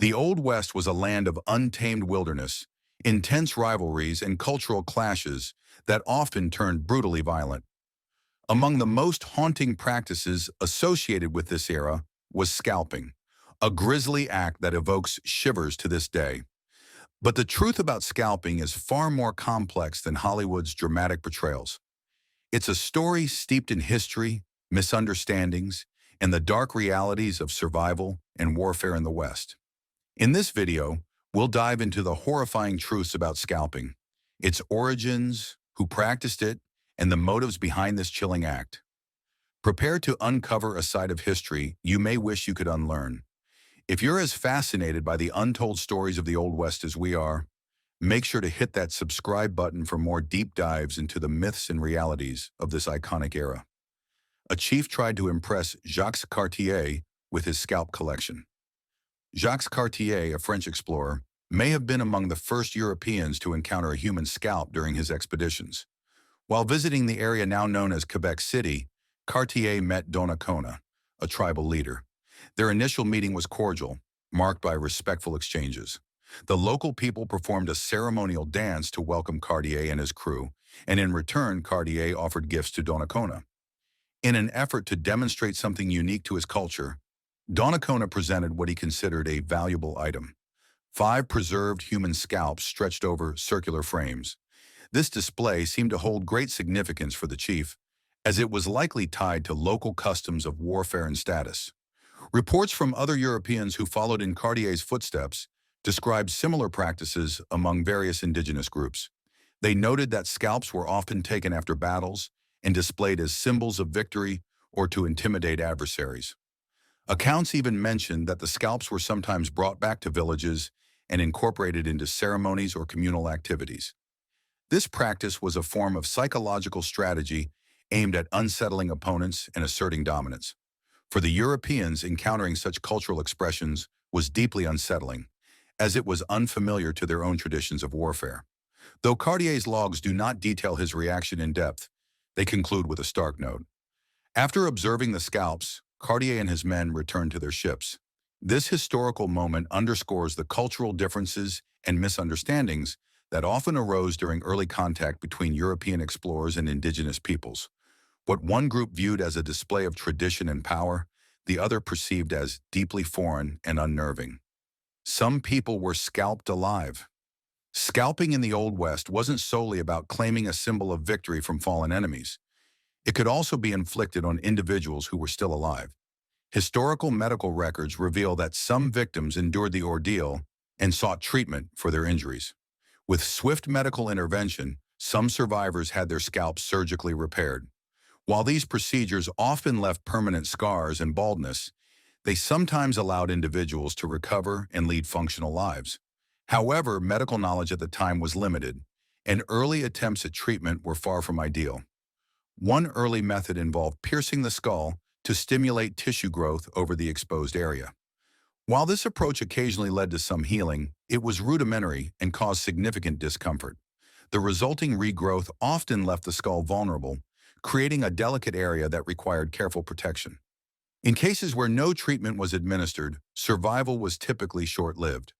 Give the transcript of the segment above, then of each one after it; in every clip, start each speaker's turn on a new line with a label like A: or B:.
A: The Old West was a land of untamed wilderness, intense rivalries, and cultural clashes that often turned brutally violent. Among the most haunting practices associated with this era was scalping, a grisly act that evokes shivers to this day. But the truth about scalping is far more complex than Hollywood's dramatic portrayals. It's a story steeped in history, misunderstandings, and the dark realities of survival and warfare in the West. In this video, we'll dive into the horrifying truths about scalping, its origins, who practiced it, and the motives behind this chilling act. Prepare to uncover a side of history you may wish you could unlearn. If you're as fascinated by the untold stories of the Old West as we are, make sure to hit that subscribe button for more deep dives into the myths and realities of this iconic era. A chief tried to impress Jacques Cartier with his scalp collection. Jacques Cartier, a French explorer, may have been among the first Europeans to encounter a human scalp during his expeditions. While visiting the area now known as Quebec City, Cartier met Donnacona, a tribal leader. Their initial meeting was cordial, marked by respectful exchanges. The local people performed a ceremonial dance to welcome Cartier and his crew, and in return, Cartier offered gifts to Donnacona. In an effort to demonstrate something unique to his culture, Donnacona presented what he considered a valuable item: 5 preserved human scalps stretched over circular frames. This display seemed to hold great significance for the chief, as it was likely tied to local customs of warfare and status. Reports from other Europeans who followed in Cartier's footsteps described similar practices among various indigenous groups. They noted that scalps were often taken after battles and displayed as symbols of victory or to intimidate adversaries. Accounts even mentioned that the scalps were sometimes brought back to villages and incorporated into ceremonies or communal activities. This practice was a form of psychological strategy aimed at unsettling opponents and asserting dominance. For the Europeans, encountering such cultural expressions was deeply unsettling, as it was unfamiliar to their own traditions of warfare. Though Cartier's logs do not detail his reaction in depth, they conclude with a stark note. After observing the scalps, Cartier and his men returned to their ships. This historical moment underscores the cultural differences and misunderstandings that often arose during early contact between European explorers and indigenous peoples. What one group viewed as a display of tradition and power, the other perceived as deeply foreign and unnerving. Some people were scalped alive. Scalping in the Old West wasn't solely about claiming a symbol of victory from fallen enemies. It could also be inflicted on individuals who were still alive. Historical medical records reveal that some victims endured the ordeal and sought treatment for their injuries. With swift medical intervention, some survivors had their scalps surgically repaired. While these procedures often left permanent scars and baldness, they sometimes allowed individuals to recover and lead functional lives. However, medical knowledge at the time was limited, and early attempts at treatment were far from ideal. One early method involved piercing the skull to stimulate tissue growth over the exposed area. While this approach occasionally led to some healing, it was rudimentary and caused significant discomfort. The resulting regrowth often left the skull vulnerable, creating a delicate area that required careful protection. In cases where no treatment was administered, survival was typically short-lived.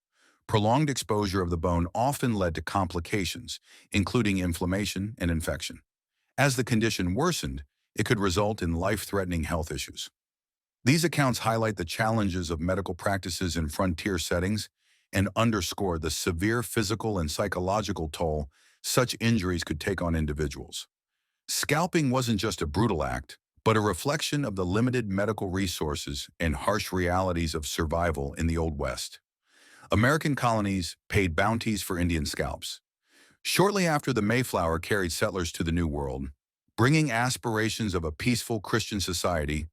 A: Prolonged exposure of the bone often led to complications, including inflammation and infection. As the condition worsened, it could result in life-threatening health issues. These accounts highlight the challenges of medical practices in frontier settings and underscore the severe physical and psychological toll such injuries could take on individuals. Scalping wasn't just a brutal act, but a reflection of the limited medical resources and harsh realities of survival in the Old West. American colonies paid bounties for Indian scalps. Shortly after the Mayflower carried settlers to the New World, bringing aspirations of a peaceful Christian society,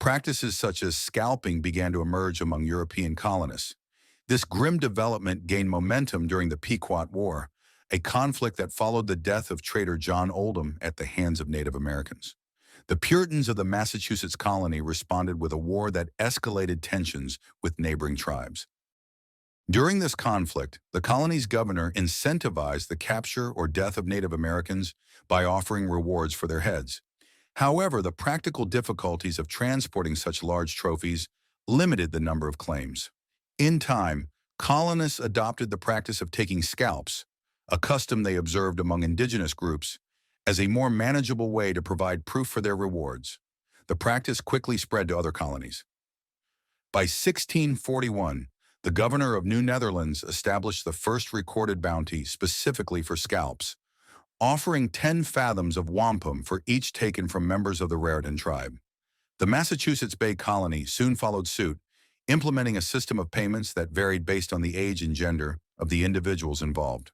A: practices such as scalping began to emerge among European colonists. This grim development gained momentum during the Pequot War, a conflict that followed the death of trader John Oldham at the hands of Native Americans. The Puritans of the Massachusetts colony responded with a war that escalated tensions with neighboring tribes. During this conflict, the colony's governor incentivized the capture or death of Native Americans by offering rewards for their heads. However, the practical difficulties of transporting such large trophies limited the number of claims. In time, colonists adopted the practice of taking scalps, a custom they observed among indigenous groups, as a more manageable way to provide proof for their rewards. The practice quickly spread to other colonies. By 1641, the governor of New Netherlands established the first recorded bounty specifically for scalps, offering 10 fathoms of wampum for each taken from members of the Raritan tribe. The Massachusetts Bay Colony soon followed suit, implementing a system of payments that varied based on the age and gender of the individuals involved.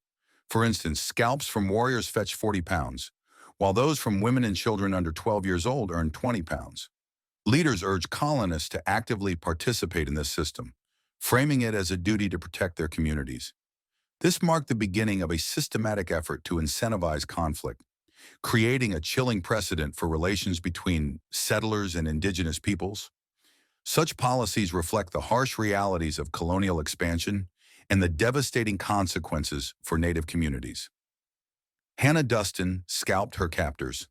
A: For instance, scalps from warriors fetched 40 pounds, while those from women and children under 12 years old earned 20 pounds. Leaders urged colonists to actively participate in this system, framing it as a duty to protect their communities. This marked the beginning of a systematic effort to incentivize conflict, creating a chilling precedent for relations between settlers and indigenous peoples. Such policies reflect the harsh realities of colonial expansion and the devastating consequences for Native communities. Hannah Duston scalped her captors.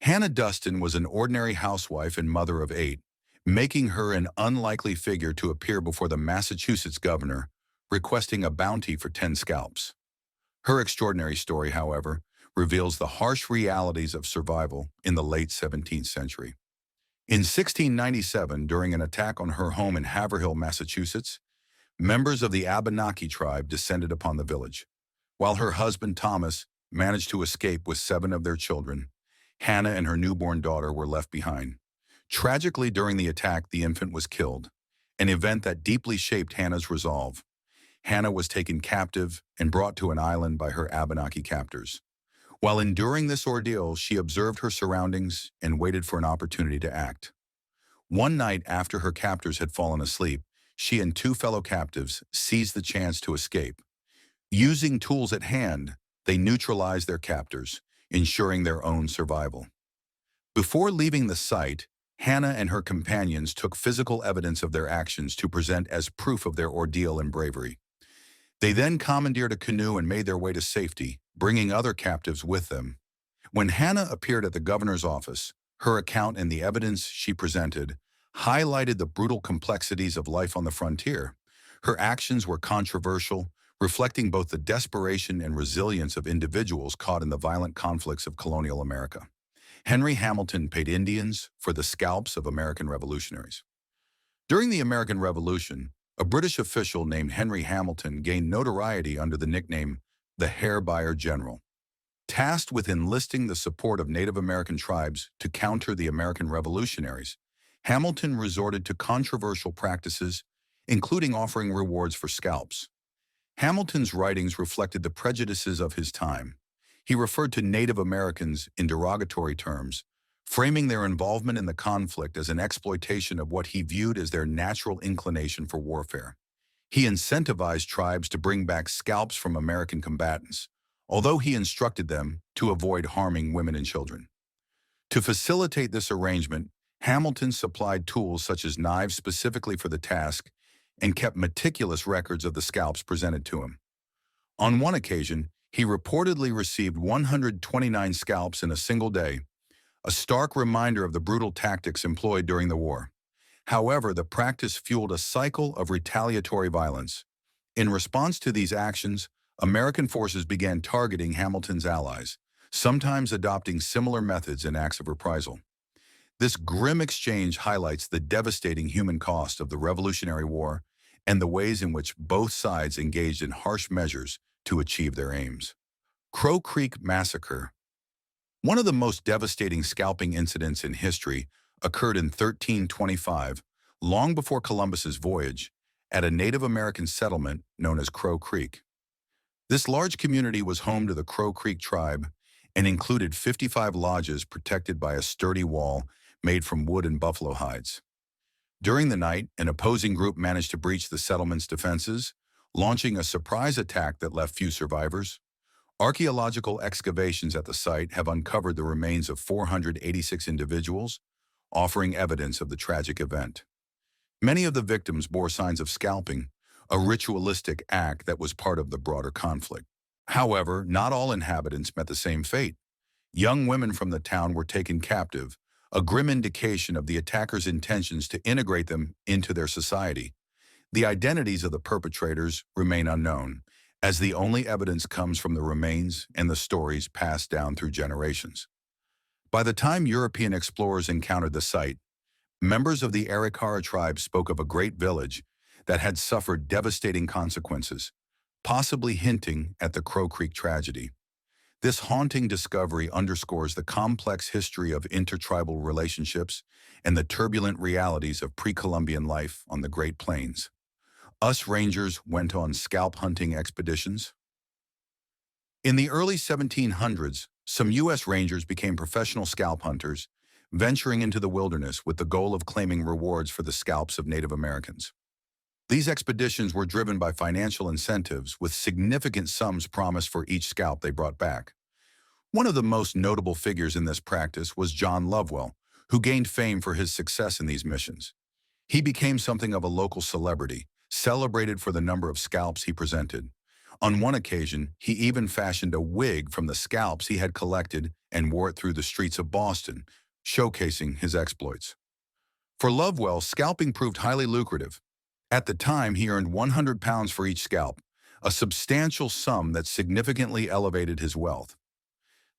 A: Hannah Duston was an ordinary housewife and mother of 8, making her an unlikely figure to appear before the Massachusetts governor, requesting a bounty for 10 scalps. Her extraordinary story, however, reveals the harsh realities of survival in the late 17th century. In 1697, during an attack on her home in Haverhill, Massachusetts, members of the Abenaki tribe descended upon the village. While her husband, Thomas, managed to escape with 7 of their children, Hannah and her newborn daughter were left behind. Tragically, during the attack, the infant was killed, an event that deeply shaped Hannah's resolve. Hannah was taken captive and brought to an island by her Abenaki captors. While enduring this ordeal, she observed her surroundings and waited for an opportunity to act. One night after her captors had fallen asleep, she and 2 fellow captives seized the chance to escape. Using tools at hand, they neutralized their captors, ensuring their own survival. Before leaving the site, Hannah and her companions took physical evidence of their actions to present as proof of their ordeal and bravery. They then commandeered a canoe and made their way to safety, bringing other captives with them. When Hannah appeared at the governor's office, her account and the evidence she presented highlighted the brutal complexities of life on the frontier. Her actions were controversial, reflecting both the desperation and resilience of individuals caught in the violent conflicts of colonial America. Henry Hamilton paid Indians for the scalps of American revolutionaries. During the American Revolution, a British official named Henry Hamilton gained notoriety under the nickname the Hair Buyer General. Tasked with enlisting the support of Native American tribes to counter the American revolutionaries, Hamilton resorted to controversial practices, including offering rewards for scalps. Hamilton's writings reflected the prejudices of his time. He referred to Native Americans in derogatory terms, framing their involvement in the conflict as an exploitation of what he viewed as their natural inclination for warfare. He incentivized tribes to bring back scalps from American combatants, although he instructed them to avoid harming women and children. To facilitate this arrangement, Hamilton supplied tools such as knives specifically for the task and kept meticulous records of the scalps presented to him. On one occasion, he reportedly received 129 scalps in a single day, a stark reminder of the brutal tactics employed during the war. However, the practice fueled a cycle of retaliatory violence. In response to these actions, American forces began targeting Hamilton's allies, sometimes adopting similar methods and acts of reprisal. This grim exchange highlights the devastating human cost of the Revolutionary War and the ways in which both sides engaged in harsh measures to achieve their aims. Crow Creek Massacre. One of the most devastating scalping incidents in history occurred in 1325, long before Columbus's voyage, at a Native American settlement known as Crow Creek. This large community was home to the Crow Creek tribe and included 55 lodges protected by a sturdy wall made from wood and buffalo hides. During the night, an opposing group managed to breach the settlement's defenses, launching a surprise attack that left few survivors. Archaeological excavations at the site have uncovered the remains of 486 individuals, offering evidence of the tragic event. Many of the victims bore signs of scalping, a ritualistic act that was part of the broader conflict. However, not all inhabitants met the same fate. Young women from the town were taken captive, a grim indication of the attackers' intentions to integrate them into their society. The identities of the perpetrators remain unknown, as the only evidence comes from the remains and the stories passed down through generations. By the time European explorers encountered the site, members of the Arikara tribe spoke of a great village that had suffered devastating consequences, possibly hinting at the Crow Creek tragedy. This haunting discovery underscores the complex history of intertribal relationships and the turbulent realities of pre-Columbian life on the Great Plains. Us rangers went on scalp hunting expeditions. In the early 1700s, some U.S. rangers became professional scalp hunters, venturing into the wilderness with the goal of claiming rewards for the scalps of Native Americans. These expeditions were driven by financial incentives, with significant sums promised for each scalp they brought back. One of the most notable figures in this practice was John Lovewell, who gained fame for his success in these missions. He became something of a local celebrity, celebrated for the number of scalps he presented. On one occasion, he even fashioned a wig from the scalps he had collected and wore it through the streets of Boston, showcasing his exploits. For Lovewell, scalping proved highly lucrative. At the time, he earned £100 for each scalp, a substantial sum that significantly elevated his wealth.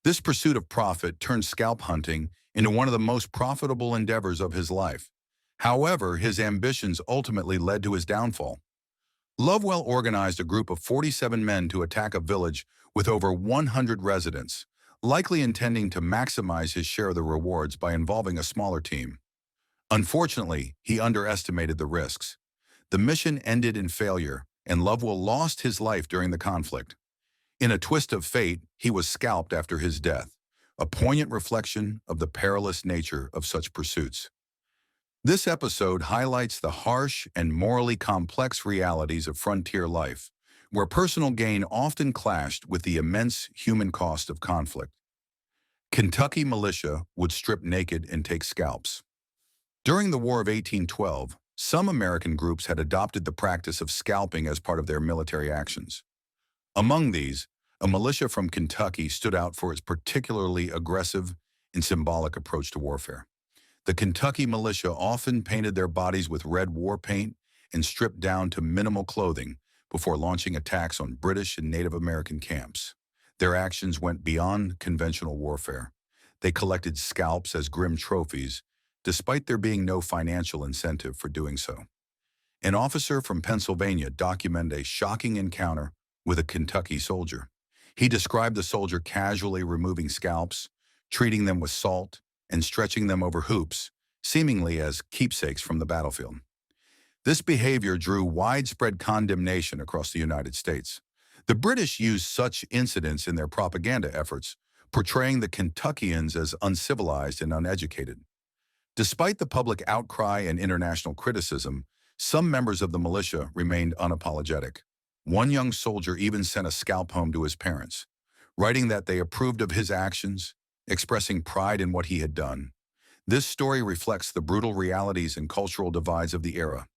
A: This pursuit of profit turned scalp hunting into one of the most profitable endeavors of his life. However, his ambitions ultimately led to his downfall. Lovewell organized a group of 47 men to attack a village with over 100 residents, likely intending to maximize his share of the rewards by involving a smaller team. Unfortunately, he underestimated the risks. The mission ended in failure, and Lovewell lost his life during the conflict. In a twist of fate, he was scalped after his death, a poignant reflection of the perilous nature of such pursuits. This episode highlights the harsh and morally complex realities of frontier life, where personal gain often clashed with the immense human cost of conflict. Kentucky militia would strip naked and take scalps. During the War of 1812, some American groups had adopted the practice of scalping as part of their military actions. Among these, a militia from Kentucky stood out for its particularly aggressive and symbolic approach to warfare. The Kentucky militia often painted their bodies with red war paint and stripped down to minimal clothing before launching attacks on British and Native American camps. Their actions went beyond conventional warfare. They collected scalps as grim trophies, despite there being no financial incentive for doing so. An officer from Pennsylvania documented a shocking encounter with a Kentucky soldier. He described the soldier casually removing scalps, treating them with salt, and stretching them over hoops, seemingly as keepsakes from the battlefield. This behavior drew widespread condemnation across the United States. The British used such incidents in their propaganda efforts, portraying the Kentuckians as uncivilized and uneducated. Despite the public outcry and international criticism, some members of the militia remained unapologetic. One young soldier even sent a scalp home to his parents, writing that they approved of his actions, expressing pride in what he had done. This story reflects the brutal realities and cultural divides of the era,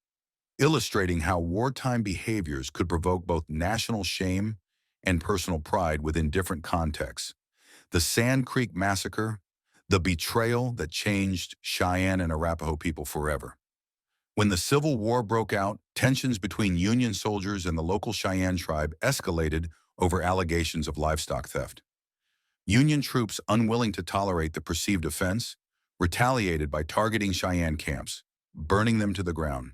A: illustrating how wartime behaviors could provoke both national shame and personal pride within different contexts. The Sand Creek Massacre, the betrayal that changed Cheyenne and Arapaho people forever. When the Civil War broke out, tensions between Union soldiers and the local Cheyenne tribe escalated over allegations of livestock theft. Union troops, unwilling to tolerate the perceived offense, retaliated by targeting Cheyenne camps, burning them to the ground.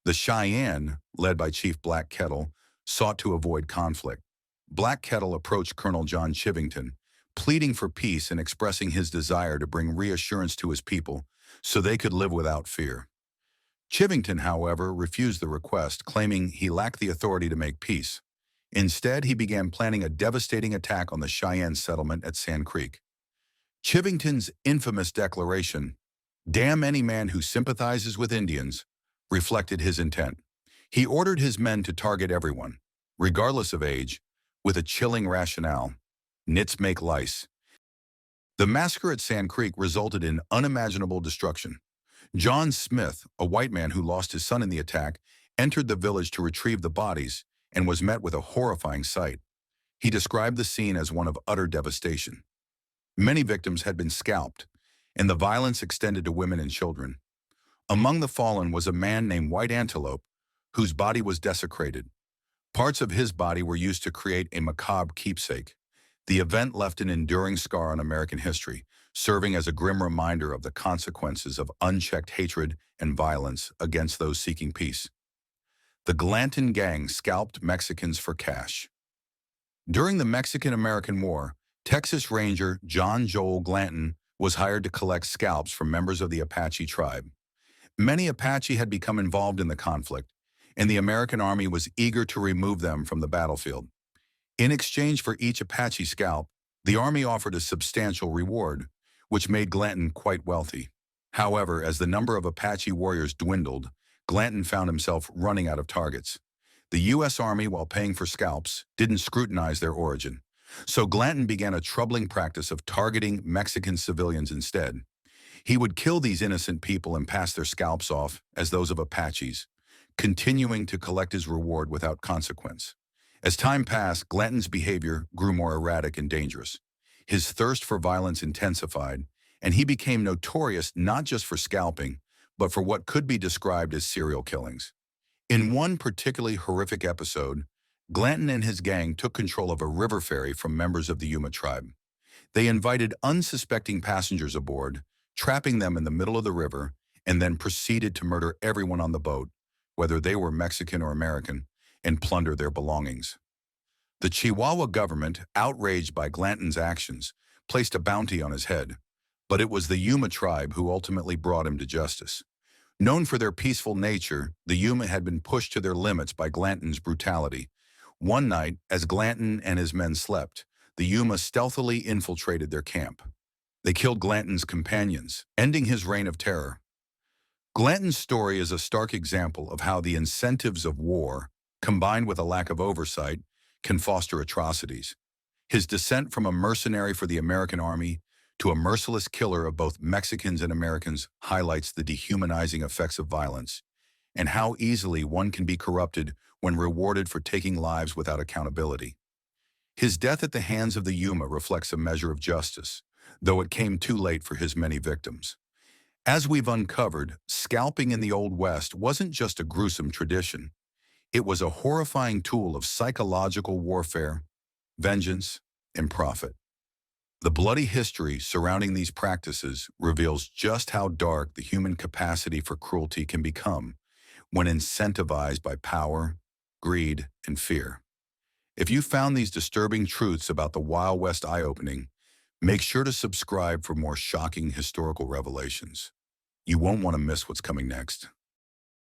A: The Cheyenne, led by Chief Black Kettle, sought to avoid conflict. Black Kettle approached Colonel John Chivington, pleading for peace and expressing his desire to bring reassurance to his people so they could live without fear. Chivington, however, refused the request, claiming he lacked the authority to make peace. Instead, he began planning a devastating attack on the Cheyenne settlement at Sand Creek. Chivington's infamous declaration, "Damn any man who sympathizes with Indians," reflected his intent. He ordered his men to target everyone, regardless of age, with a chilling rationale: nits make lice. The massacre at Sand Creek resulted in unimaginable destruction. John Smith, a white man who lost his son in the attack, entered the village to retrieve the bodies and was met with a horrifying sight. He described the scene as one of utter devastation. Many victims had been scalped, and the violence extended to women and children. Among the fallen was a man named White Antelope, whose body was desecrated. Parts of his body were used to create a macabre keepsake. The event left an enduring scar on American history, serving as a grim reminder of the consequences of unchecked hatred and violence against those seeking peace. The Glanton Gang scalped Mexicans for cash. During the Mexican-American War, Texas Ranger John Joel Glanton was hired to collect scalps from members of the Apache tribe. Many Apache had become involved in the conflict, and the American Army was eager to remove them from the battlefield. In exchange for each Apache scalp, the Army offered a substantial reward, which made Glanton quite wealthy. However, as the number of Apache warriors dwindled, Glanton found himself running out of targets. The U.S. Army, while paying for scalps, didn't scrutinize their origin. So Glanton began a troubling practice of targeting Mexican civilians instead. He would kill these innocent people and pass their scalps off as those of Apaches, continuing to collect his reward without consequence. As time passed, Glanton's behavior grew more erratic and dangerous. His thirst for violence intensified, and he became notorious not just for scalping, but for what could be described as serial killings. In one particularly horrific episode, Glanton and his gang took control of a river ferry from members of the Yuma tribe. They invited unsuspecting passengers aboard, trapping them in the middle of the river, and then proceeded to murder everyone on the boat, whether they were Mexican or American, and plunder their belongings. The Chihuahua government, outraged by Glanton's actions, placed a bounty on his head, but it was the Yuma tribe who ultimately brought him to justice. Known for their peaceful nature, the Yuma had been pushed to their limits by Glanton's brutality. One night, as Glanton and his men slept, the Yuma stealthily infiltrated their camp. They killed Glanton's companions, ending his reign of terror. Glanton's story is a stark example of how the incentives of war, combined with a lack of oversight, can foster atrocities. His descent from a mercenary for the American Army to a merciless killer of both Mexicans and Americans highlights the dehumanizing effects of violence and how easily one can be corrupted when rewarded for taking lives without accountability. His death at the hands of the Yuma reflects a measure of justice, though it came too late for his many victims. As we've uncovered, scalping in the Old West wasn't just a gruesome tradition. It was a horrifying tool of psychological warfare, vengeance, and profit. The bloody history surrounding these practices reveals just how dark the human capacity for cruelty can become when incentivized by power, greed, and fear. If you found these disturbing truths about the Wild West eye-opening, make sure to subscribe for more shocking historical revelations. You won't want to miss what's coming next.